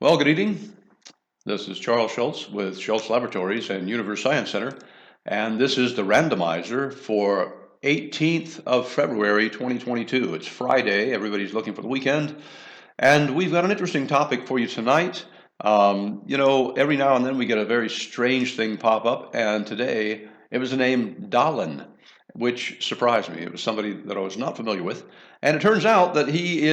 Well, good evening. This is Charles Schultz with Schultz Laboratories and Universe Science Center, and this is the randomizer for 18th of February 2022. It's Friday, everybody's looking for the weekend, and we've got an interesting topic for you tonight. Every now and then we get a very strange thing pop up, and today it was the name Dalen, which surprised me. It was somebody that I was not familiar with, and it turns out that he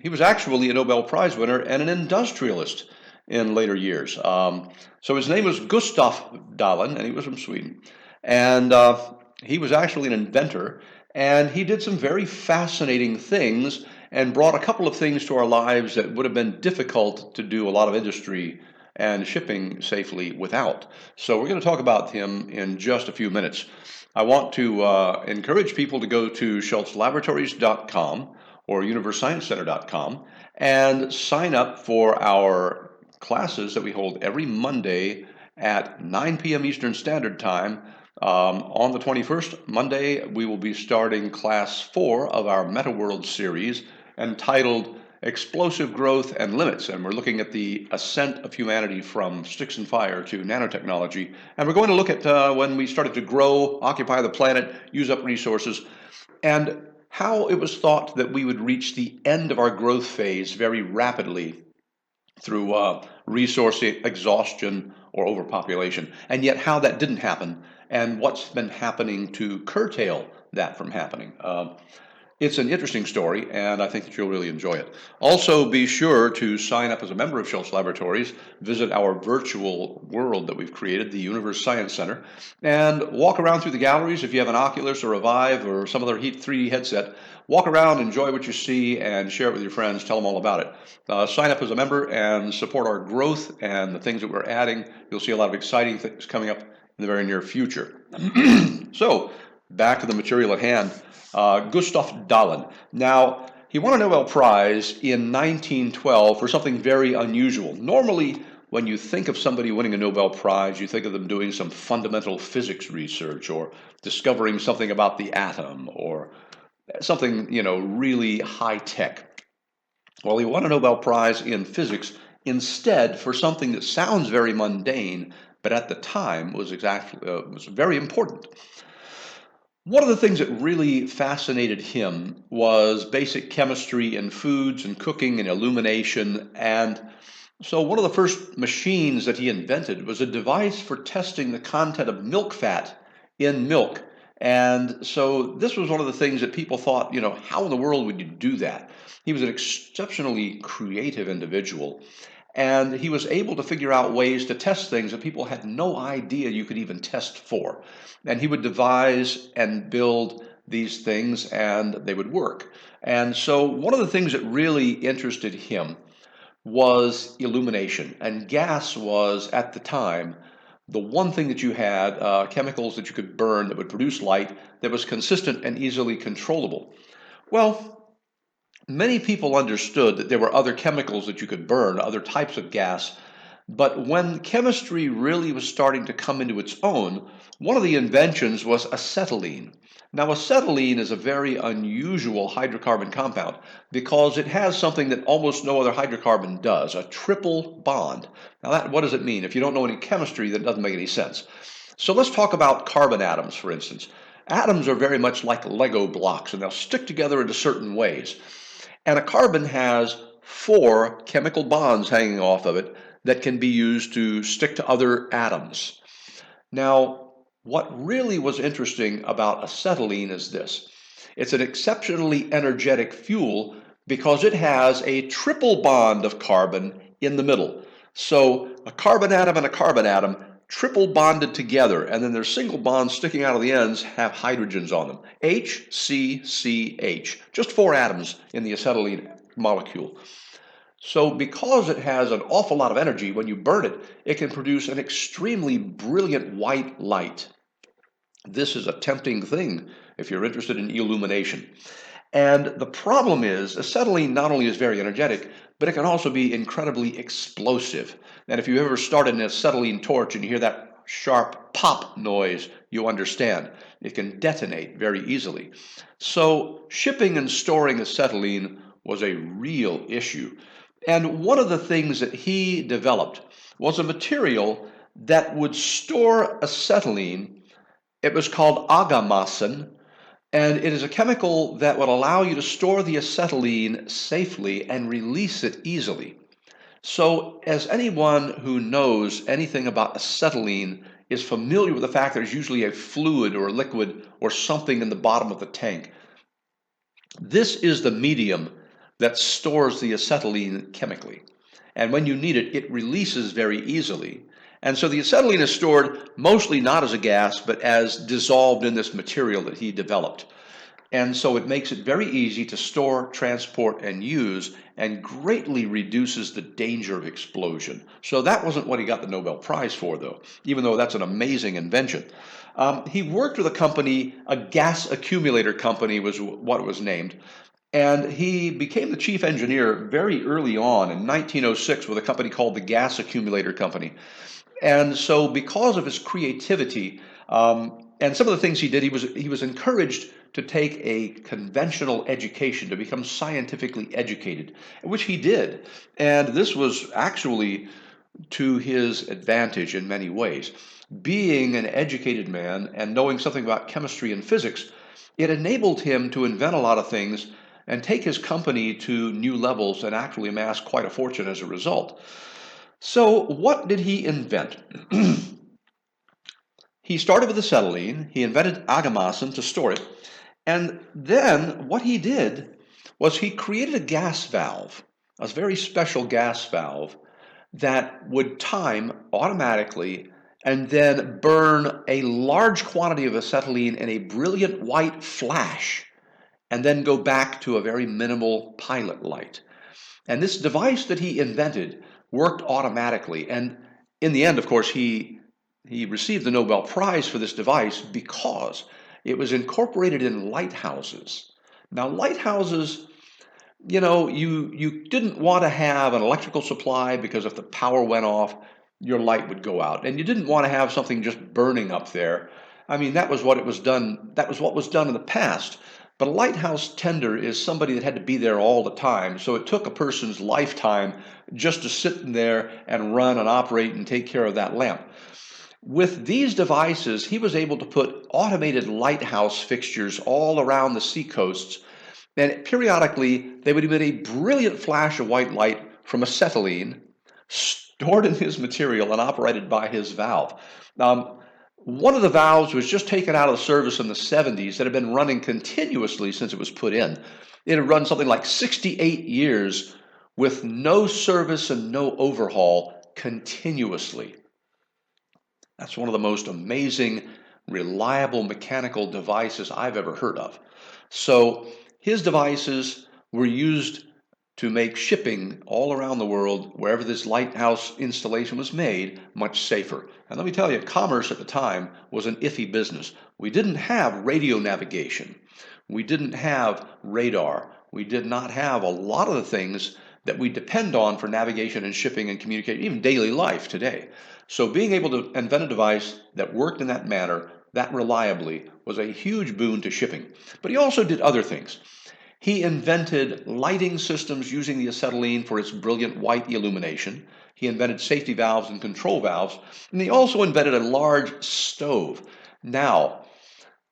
was actually a Nobel Prize winner and an industrialist in later years. So his name was Gustaf Dalen, and he was from Sweden, and he was actually an inventor, and he did some very fascinating things and brought a couple of things to our lives that would have been difficult to do a lot of industry and shipping safely without. So we're going to talk about him in just a few minutes. I want to encourage people to go to schultzlaboratories.com or universesciencecenter.com and sign up for our classes that we hold every Monday at 9 p.m. Eastern Standard Time. On the 21st, Monday, we will be starting class 4 of our Meta World series entitled Explosive Growth and Limits. And we're looking at the ascent of humanity from sticks and fire to nanotechnology. And we're going to look at when we started to grow, occupy the planet, use up resources, and how it was thought that we would reach the end of our growth phase very rapidly through resource exhaustion or overpopulation, and yet how that didn't happen and what's been happening to curtail that from happening. It's an interesting story, and I think that you'll really enjoy it. Also, be sure to sign up as a member of Schultz Laboratories, visit our virtual world that we've created, the Universe Science Center, and walk around through the galleries. If you have an Oculus or a Vive or some other 3D headset, walk around, enjoy what you see, and share it with your friends. Tell them all about it. Sign up as a member and support our growth and the things that we're adding. You'll see a lot of exciting things coming up in the very near future. So, back to the material at hand. Gustaf Dalen. Now, he won a Nobel Prize in 1912 for something very unusual. Normally, when you think of somebody winning a Nobel Prize, you think of them doing some fundamental physics research or discovering something about the atom or something, really high tech. Well, he won a Nobel Prize in physics instead for something that sounds very mundane, but at the time was very important. One of the things that really fascinated him was basic chemistry in foods and cooking and illumination. And so one of the first machines that he invented was a device for testing the content of milk fat in milk. And so this was one of the things that people thought, how in the world would you do that? He was an exceptionally creative individual. And he was able to figure out ways to test things that people had no idea you could even test for. And he would devise and build these things, and they would work. And so one of the things that really interested him was illumination. And gas was, at the time, the one thing that you had, chemicals that you could burn that would produce light that was consistent and easily controllable. Well, many people understood that there were other chemicals that you could burn, other types of gas, but when chemistry really was starting to come into its own, one of the inventions was acetylene. Now, acetylene is a very unusual hydrocarbon compound because it has something that almost no other hydrocarbon does, a triple bond. Now, what does it mean? If you don't know any chemistry, that doesn't make any sense. So let's talk about carbon atoms, for instance. Atoms are very much like Lego blocks, and they'll stick together in certain ways. And a carbon has 4 chemical bonds hanging off of it that can be used to stick to other atoms. Now, what really was interesting about acetylene is this. It's an exceptionally energetic fuel because it has a triple bond of carbon in the middle. So a carbon atom and a carbon atom triple bonded together, and then their single bonds sticking out of the ends have hydrogens on them. H, C, C, H. Just 4 atoms in the acetylene molecule. So because it has an awful lot of energy, when you burn it, it can produce an extremely brilliant white light. This is a tempting thing if you're interested in illumination. And the problem is, acetylene not only is very energetic, but it can also be incredibly explosive. And if you ever started an acetylene torch and you hear that sharp pop noise, you understand. It can detonate very easily. So shipping and storing acetylene was a real issue. And one of the things that he developed was a material that would store acetylene. It was called agamasin, and it is a chemical that would allow you to store the acetylene safely and release it easily. So, as anyone who knows anything about acetylene is familiar with the fact that there's usually a fluid or a liquid or something in the bottom of the tank, this is the medium that stores the acetylene chemically. And when you need it, it releases very easily. And so the acetylene is stored mostly not as a gas, but as dissolved in this material that he developed. And so it makes it very easy to store, transport, and use, and greatly reduces the danger of explosion. So that wasn't what he got the Nobel Prize for, though, even though that's an amazing invention. He worked with a company, a gas accumulator company was what it was named, and he became the chief engineer very early on in 1906 with a company called the Gas Accumulator Company. And so because of his creativity, and some of the things he did, he was encouraged to take a conventional education, to become scientifically educated, which he did. And this was actually to his advantage in many ways. Being an educated man and knowing something about chemistry and physics, it enabled him to invent a lot of things and take his company to new levels and actually amass quite a fortune as a result. So, what did he invent? He started with acetylene, he invented agamasin to store it, and then what he did was he created a gas valve, a very special gas valve that would time automatically and then burn a large quantity of acetylene in a brilliant white flash and then go back to a very minimal pilot light. And this device that he invented worked automatically. And in the end, of course, he received the Nobel Prize for this device because it was incorporated in lighthouses. Now, lighthouses, you didn't want to have an electrical supply because if the power went off, your light would go out. And you didn't want to have something just burning up there. I mean, that was what was done in the past. But a lighthouse tender is somebody that had to be there all the time. So it took a person's lifetime just to sit in there and run and operate and take care of that lamp. With these devices, he was able to put automated lighthouse fixtures all around the seacoasts, and periodically they would emit a brilliant flash of white light from acetylene stored in his material and operated by his valve. One of the valves was just taken out of service in the 70s that had been running continuously since it was put in. It had run something like 68 years with no service and no overhaul continuously. That's one of the most amazing, reliable mechanical devices I've ever heard of. So his devices were used to make shipping all around the world, wherever this lighthouse installation was made, much safer. And let me tell you, commerce at the time was an iffy business. We didn't have radio navigation. We didn't have radar. We did not have a lot of the things that we depend on for navigation and shipping and communication, even daily life today. So being able to invent a device that worked in that manner, that reliably, was a huge boon to shipping. But he also did other things. He invented lighting systems using the acetylene for its brilliant white illumination. He invented safety valves and control valves, and he also invented a large stove. Now,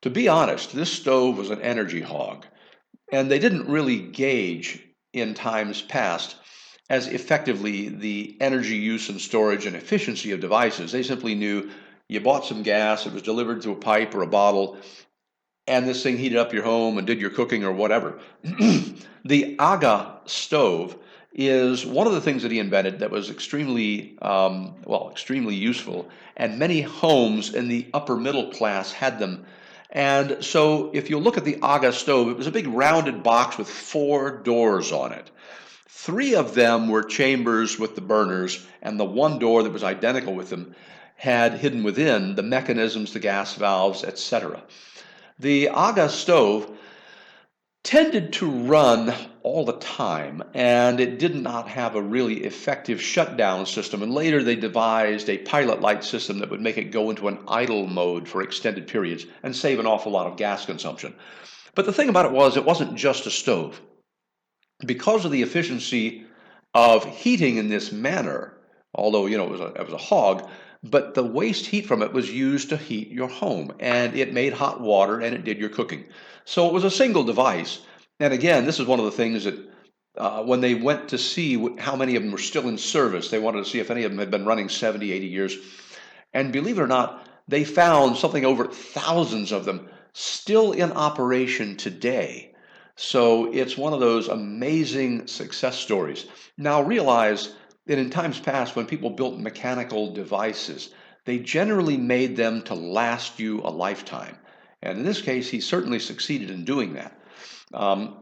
to be honest, this stove was an energy hog, and they didn't really gauge in times past as effectively the energy use and storage and efficiency of devices. They simply knew you bought some gas, it was delivered through a pipe or a bottle, and this thing heated up your home and did your cooking or whatever. The Aga stove is one of the things that he invented that was extremely useful, and many homes in the upper middle class had them. And so if you look at the Aga stove, it was a big rounded box with 4 doors on it. 3 of them were chambers with the burners, and the one door that was identical with them had hidden within the mechanisms, the gas valves, etc. The Aga stove tended to run all the time, and it did not have a really effective shutdown system. And later they devised a pilot light system that would make it go into an idle mode for extended periods and save an awful lot of gas consumption. But the thing about it wasn't just a stove. Because of the efficiency of heating in this manner, although, it was a hog, but the waste heat from it was used to heat your home, and it made hot water and it did your cooking. So it was a single device. And again, this is one of the things that when they went to see how many of them were still in service, they wanted to see if any of them had been running 70, 80 years. And believe it or not, they found something over thousands of them still in operation today. So it's one of those amazing success stories. Now realize that in times past, when people built mechanical devices, they generally made them to last you a lifetime. And in this case, he certainly succeeded in doing that.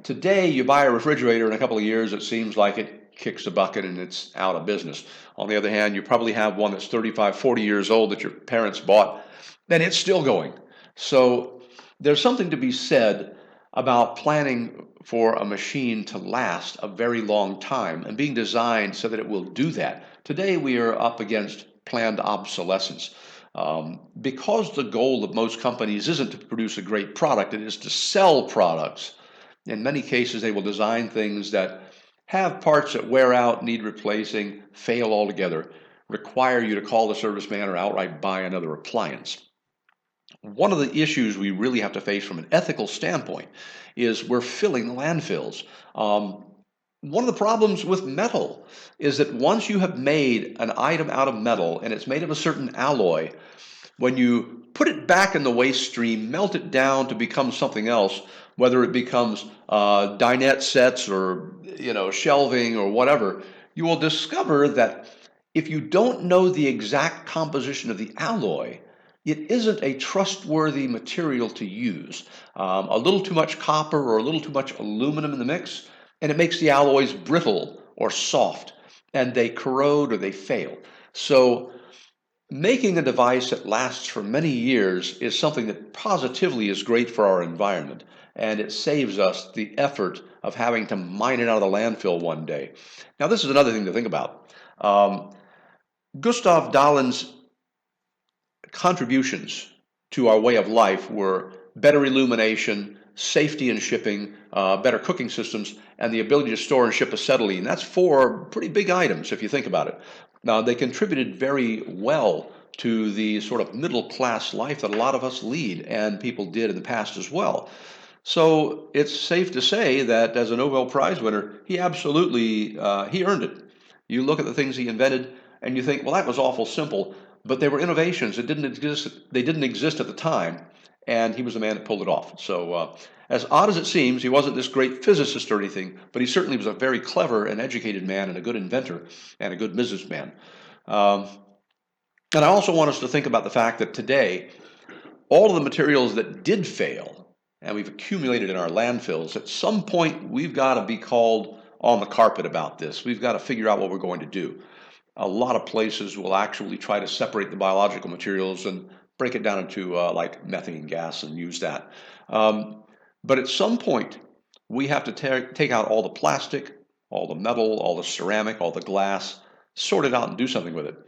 Today, you buy a refrigerator, in a couple of years, it seems like it kicks the bucket and it's out of business. On the other hand, you probably have one that's 35, 40 years old that your parents bought, and it's still going. So there's something to be said about planning for a machine to last a very long time and being designed so that it will do that. Today, we are up against planned obsolescence. Because the goal of most companies isn't to produce a great product, it is to sell products. In many cases, they will design things that have parts that wear out, need replacing, fail altogether, require you to call the serviceman or outright buy another appliance. One of the issues we really have to face from an ethical standpoint is we're filling landfills. One of the problems with metal is that once you have made an item out of metal and it's made of a certain alloy, when you put it back in the waste stream, melt it down to become something else, whether it becomes dinette sets or shelving or whatever, you will discover that if you don't know the exact composition of the alloy, it isn't a trustworthy material to use. A little too much copper or a little too much aluminum in the mix, and it makes the alloys brittle or soft, and they corrode or they fail. So making a device that lasts for many years is something that positively is great for our environment, and it saves us the effort of having to mine it out of the landfill one day. Now, this is another thing to think about. Gustaf Dalen's contributions to our way of life were better illumination, safety in shipping, better cooking systems, and the ability to store and ship acetylene. That's four pretty big items if you think about it. Now, they contributed very well to the sort of middle class life that a lot of us lead, and people did in the past as well. So it's safe to say that as a Nobel Prize winner, he absolutely he earned it. You look at the things he invented, and you think, well, that was awful simple, but they were innovations that didn't exist. They didn't exist at the time, and he was the man that pulled it off. So, as odd as it seems, he wasn't this great physicist or anything, but he certainly was a very clever and educated man and a good inventor and a good businessman. And I also want us to think about the fact that today, all of the materials that did fail and we've accumulated in our landfills, at some point we've got to be called on the carpet about this. We've got to figure out what we're going to do. A lot of places will actually try to separate the biological materials and break it down into like methane gas and use that. But at some point, we have to take out all the plastic, all the metal, all the ceramic, all the glass, sort it out and do something with it.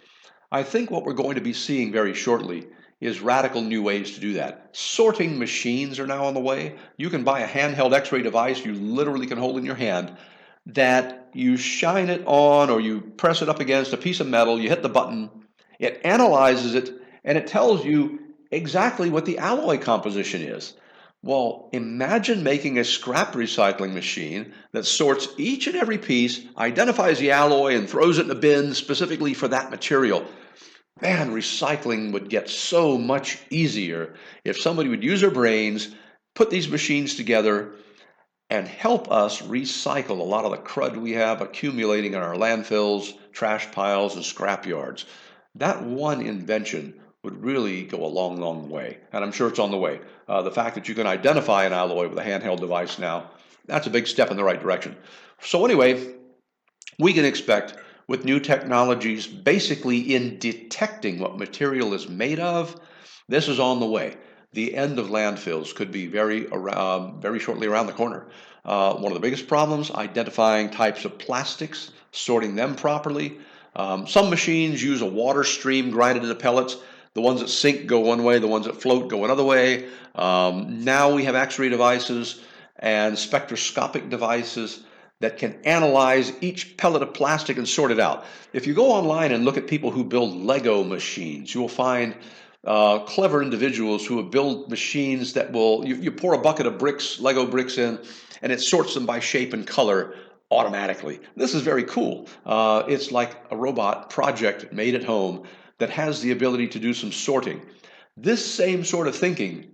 I think what we're going to be seeing very shortly is radical new ways to do that. Sorting machines are now on the way. You can buy a handheld X-ray device you literally can hold in your hand that you shine it on or you press it up against a piece of metal, you hit the button, it analyzes it, and it tells you exactly what the alloy composition is. Well, imagine making a scrap recycling machine that sorts each and every piece, identifies the alloy, and throws it in a bin specifically for that material. Man, recycling would get so much easier if somebody would use their brains, put these machines together, and help us recycle a lot of the crud we have accumulating in our landfills, trash piles, and scrap yards. That one invention would really go a long, long way, and I'm sure it's on the way. The fact that you can identify an alloy with a handheld device now, that's a big step in the right direction. So anyway, we can expect with new technologies basically in detecting what material is made of, this is on the way. The end of landfills could be very shortly around the corner. One of the biggest problems, identifying types of plastics, sorting them properly. Some machines use a water stream grinded into pellets. The ones that sink go one way, the ones that float go another way. Now we have X-ray devices and spectroscopic devices that can analyze each pellet of plastic and sort it out. If you go online and look at people who build Lego machines, you will find clever individuals who have built machines that will, you pour a bucket of bricks, Lego bricks in, and it sorts them by shape and color automatically. This is very cool. It's like a robot project made at home that has the ability to do some sorting. This same sort of thinking,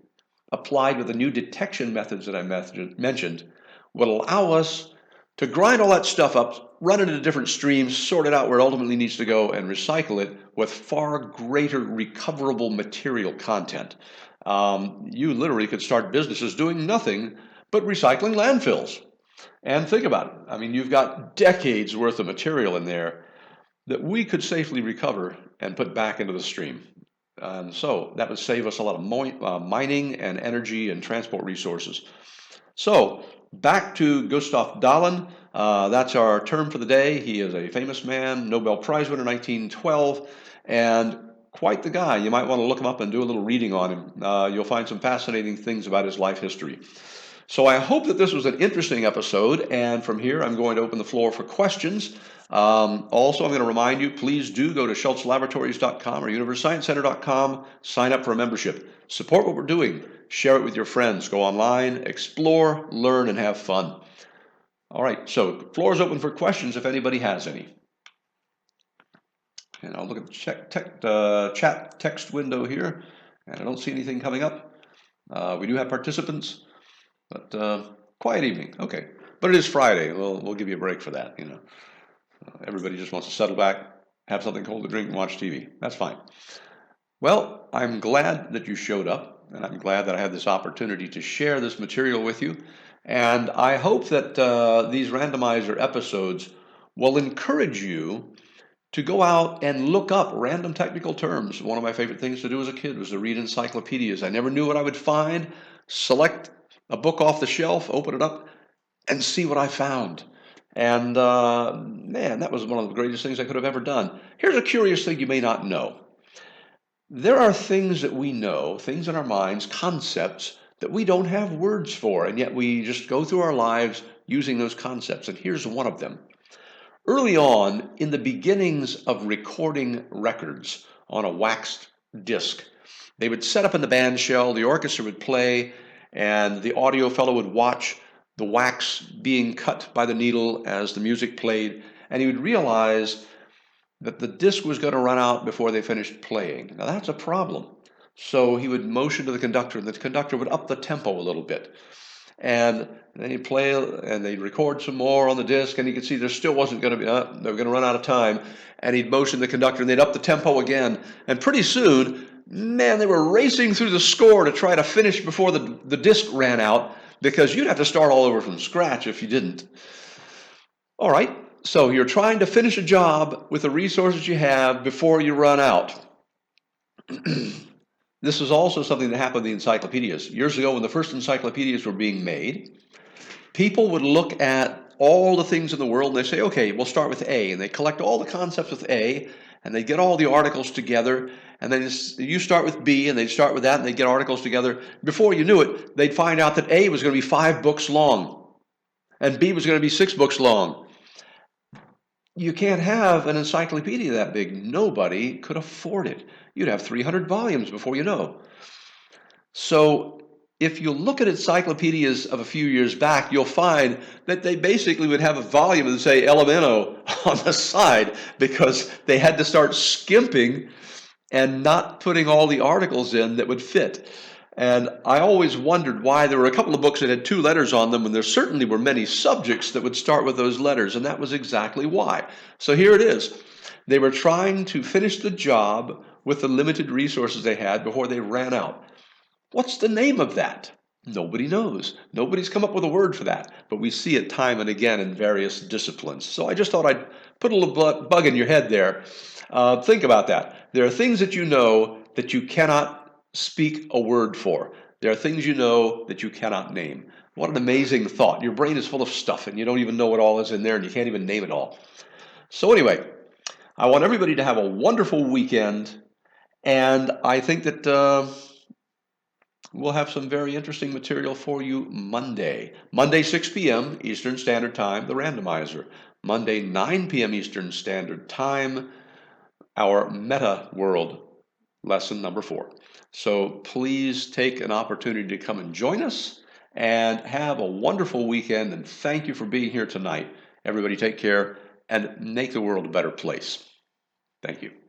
applied with the new detection methods that I mentioned, will allow us to grind all that stuff up, run it into different streams, sort it out where it ultimately needs to go, and recycle it with far greater recoverable material content. You literally could start businesses doing nothing but recycling landfills. And think about it. I mean, you've got decades worth of material in there that we could safely recover and put back into the stream. And so that would save us a lot of mining and energy and transport resources. So back to Gustaf Dalen. That's our term for the day. He is a famous man, Nobel Prize winner 1912, and quite the guy. You might want to look him up and do a little reading on him. You'll find some fascinating things about his life history. So I hope that this was an interesting episode, and from here I'm going to open the floor for questions. Also, I'm going to remind you, please do go to schultzlaboratories.com or universesciencecenter.com, sign up for a membership. Support what we're doing. Share it with your friends. Go online, explore, learn, and have fun. All right, so the floor is open for questions if anybody has any. And I'll look at the chat text window here, and I don't see anything coming up. We do have participants, but quiet evening. Okay, but it is Friday. We'll give you a break for that. You know, everybody just wants to settle back, have something cold to drink, and watch TV. That's fine. Well, I'm glad that you showed up, and I'm glad that I had this opportunity to share this material with you. And I hope that these randomizer episodes will encourage you to go out and look up random technical terms. One of my favorite things to do as a kid was to read encyclopedias. I never knew what I would find. Select a book off the shelf, open it up, and see what I found. And man, that was one of the greatest things I could have ever done. Here's a curious thing you may not know. There are things that we know, things in our minds, concepts that we don't have words for, and yet we just go through our lives using those concepts. And here's one of them. Early on, in the beginnings of recording records on a waxed disc, they would set up in the band shell, the orchestra would play, and the audio fellow would watch the wax being cut by the needle as the music played, and he would realize that the disc was going to run out before they finished playing. Now that's a problem. So he would motion to the conductor, and the conductor would up the tempo a little bit. And then he'd play, and they'd record some more on the disc, and he could see there still wasn't going to be, they were going to run out of time. And he'd motion the conductor, and they'd up the tempo again. And pretty soon, man, they were racing through the score to try to finish before the disc ran out, because you'd have to start all over from scratch if you didn't. All right, so you're trying to finish a job with the resources you have before you run out. This was also something that happened in the encyclopedias. Years ago, when the first encyclopedias were being made, people would look at all the things in the world and they say, okay, we'll start with A. And they collect all the concepts with A, and they get all the articles together. And then you start with B, and they'd start with that, and they'd get articles together. Before you knew it, they'd find out that A was going to be 5 books long, and B was going to be 6 books long. You can't have an encyclopedia that big. Nobody could afford it. You'd have 300 volumes before you know. So if you look at encyclopedias of a few years back, you'll find that they basically would have a volume that say Elemento on the side, because they had to start skimping and not putting all the articles in that would fit. And I always wondered why there were a couple of books that had 2 letters on them, and there certainly were many subjects that would start with those letters, and that was exactly why. So here it is. They were trying to finish the job with the limited resources they had before they ran out. What's the name of that? Nobody knows. Nobody's come up with a word for that, but we see it time and again in various disciplines. So I just thought I'd put a little bug in your head there. Think about that. There are things that you know that you cannot speak a word for. There are things you know that you cannot name. What an amazing thought. Your brain is full of stuff, and you don't even know what all is in there, and you can't even name it all. So anyway, I want everybody to have a wonderful weekend, and I think that We'll have some very interesting material for you Monday. Monday, 6 p.m. Eastern Standard Time, the randomizer. Monday, 9 p.m. Eastern Standard Time, our meta world lesson number 4. So please take an opportunity to come and join us and have a wonderful weekend. And thank you for being here tonight. Everybody take care and make the world a better place. Thank you.